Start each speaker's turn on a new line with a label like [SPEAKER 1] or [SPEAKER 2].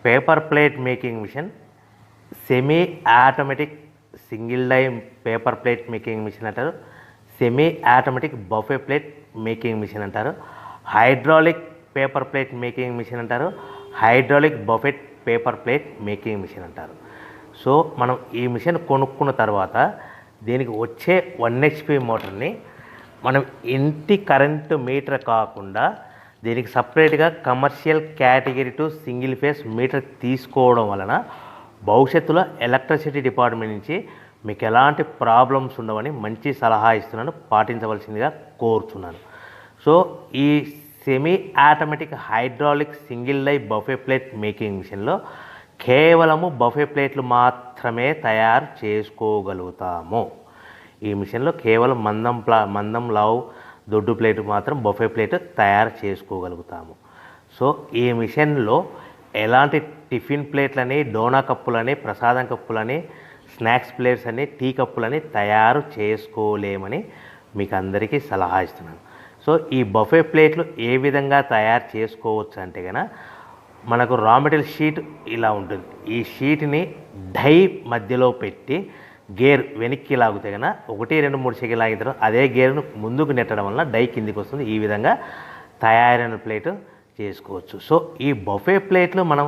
[SPEAKER 1] Paper plate making machine, semi automatic single die paper plate making machine అంటారు, semi automatic buffet plate making machine అంటారు, hydraulic paper plate making machine అంటారు, hydraulic buffet paper plate making machine అంటారు. So మనం ఈ machine కొనుక్కున్న తర్వాత దీనికి వచ్చే 1 HP మోటార్ని మనం ఇంటి కరెంటు మీటర్ కాకుండా దీనికి సపరేట్గా commercial category to single phase metre తీసుకోవడం వలన భవిష్యత్తులో ఎలక్ట్రిసిటీ డిపార్ట్మెంట్ నుంచి మీకు ఎలాంటి ప్రాబ్లమ్స్ ఉండవని మంచి సలహా ఇస్తున్నాను, పాటించవలసిందిగా కోరుతున్నాను. సో ఈ semi automatic hydraulic single die buffet plate making మిషన్లో కేవలము బఫే ప్లేట్లు మాత్రమే తయారు చేసుకోగలుగుతాము. ఈ మిషన్లో కేవలం మందం లావు దొడ్డు ప్లేట్ మాత్రం బఫే ప్లేట్ తయారు చేసుకోగలుగుతాము. సో ఈ మిషన్లో ఎలాంటి టిఫిన్ ప్లేట్లని, డోనా కప్పులని, ప్రసాదం కప్పులని, స్నాక్స్ ప్లేట్స్ అని, టీ కప్పులని తయారు చేసుకోలేమని మీకు అందరికీ సలహా ఇస్తున్నాను. సో ఈ బఫే ప్లేట్లు ఏ విధంగా తయారు చేసుకోవచ్చు అంటే కనుక మనకు రా మెటీరియల్ షీట్ ఇలా ఉంటుంది. ఈ షీట్ని డై మధ్యలో పెట్టి గేర్ వెనక్కి లాగితే కనుక 1, 2, 3 సెకండ్లు లాగిన తర్వాత అదే గేర్ను ముందుకు నెట్టడం వలన డై కిందికి వస్తుంది. ఈ విధంగా తయారైన ప్లేట్ చేసుకోవచ్చు. సో ఈ బఫే ప్లేట్లు మనం